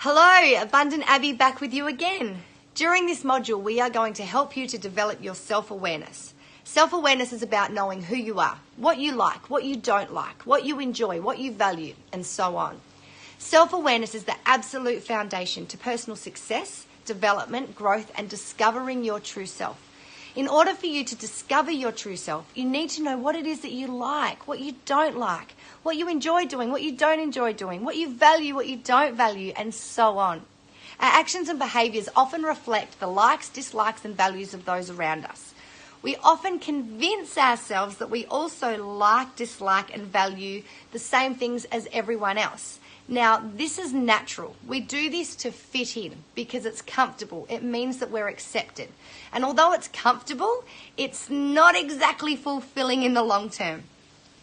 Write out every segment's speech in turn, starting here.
Hello, Abundant Abby back with you again. During this module, we are going to help you to develop your self-awareness. Self-awareness is about knowing who you are, what you like, what you don't like, what you enjoy, what you value, and so on. Self-awareness is the absolute foundation to personal success, development, growth, and discovering your true self. In order for you to discover your true self, you need to know what it is that you like, what you don't like, what you enjoy doing, what you don't enjoy doing, what you value, what you don't value, and so on. Our actions and behaviors often reflect the likes, dislikes, and values of those around us. We often convince ourselves that we also like, dislike, and value the same things as everyone else. Now, this is natural. We do this to fit in because it's comfortable. It means that we're accepted. And although it's comfortable, it's not exactly fulfilling in the long term.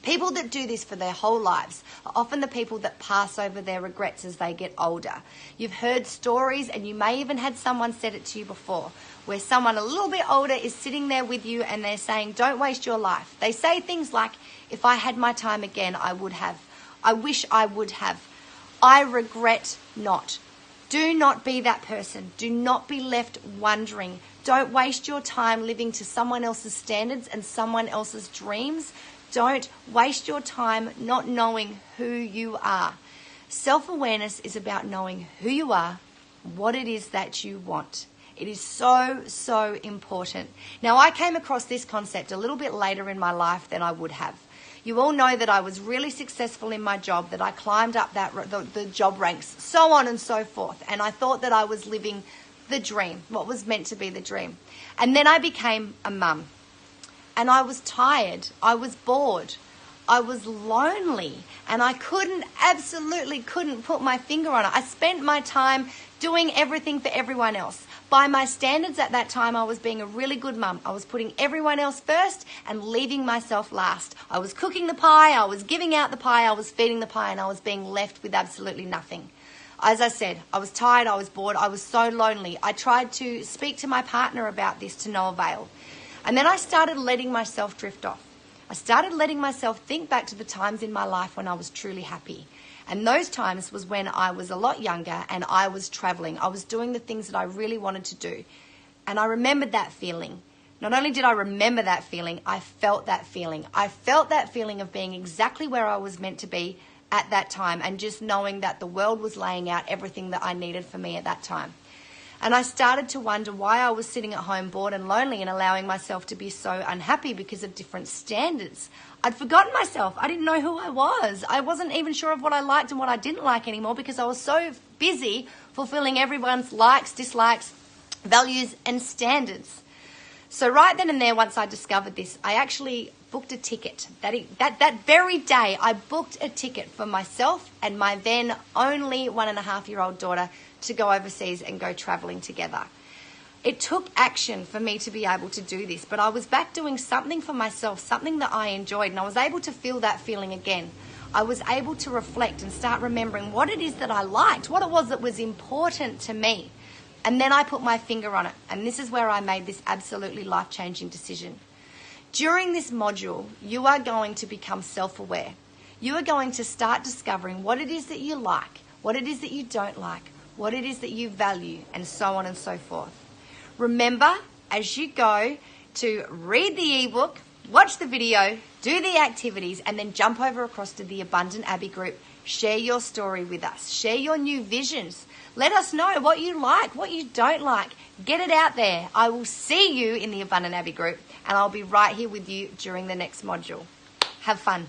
People that do this for their whole lives are often the people that pass over their regrets as they get older. You've heard stories, and you may even had someone said it to you before, where someone a little bit older is sitting there with you and they're saying, don't waste your life. They say things like, if I had my time again, I would have. I wish I would have. I regret not. Do not be that person. Do not be left wondering. Don't waste your time living to someone else's standards and someone else's dreams. Don't waste your time not knowing who you are. Self-awareness is about knowing who you are, what it is that you want. It is so, so important. Now, I came across this concept a little bit later in my life than I would have. You all know that I was really successful in my job, that I climbed up the job ranks, so on and so forth. And I thought that I was living the dream, what was meant to be the dream. And then I became a mum. And I was tired. I was bored. I was lonely. And I absolutely couldn't put my finger on it. I spent my time doing everything for everyone else. By my standards at that time, I was being a really good mum. I was putting everyone else first and leaving myself last. I was cooking the pie, I was giving out the pie, I was feeding the pie, and I was being left with absolutely nothing. As I said, I was tired, I was bored, I was so lonely. I tried to speak to my partner about this to no avail. And then I started letting myself drift off. I started letting myself think back to the times in my life when I was truly happy. And those times was when I was a lot younger and I was traveling. I was doing the things that I really wanted to do. And I remembered that feeling. Not only did I remember that feeling, I felt that feeling. I felt that feeling of being exactly where I was meant to be at that time, and just knowing that the world was laying out everything that I needed for me at that time. And I started to wonder why I was sitting at home bored and lonely and allowing myself to be so unhappy because of different standards. I'd forgotten myself. I didn't know who I was. I wasn't even sure of what I liked and what I didn't like anymore because I was so busy fulfilling everyone's likes, dislikes, values, and standards. So right then and there, once I discovered this, I actually booked a ticket. That very day, I booked a ticket for myself and my then only 1.5-year-old daughter to go overseas and go traveling together. It took action for me to be able to do this, but I was back doing something for myself, something that I enjoyed, and I was able to feel that feeling again. I was able to reflect and start remembering what it is that I liked, what it was that was important to me. And then I put my finger on it, and this is where I made this absolutely life-changing decision. During this module, you are going to become self-aware. You are going to start discovering what it is that you like, what it is that you don't like, what it is that you value, and so on and so forth. Remember, as you go, to read the ebook, watch the video, do the activities, and then jump over across to the Abundant Abby group. Share your story with us. Share your new visions. Let us know what you like, what you don't like. Get it out there. I will see you in the Abundant Abby group, and I'll be right here with you during the next module. Have fun.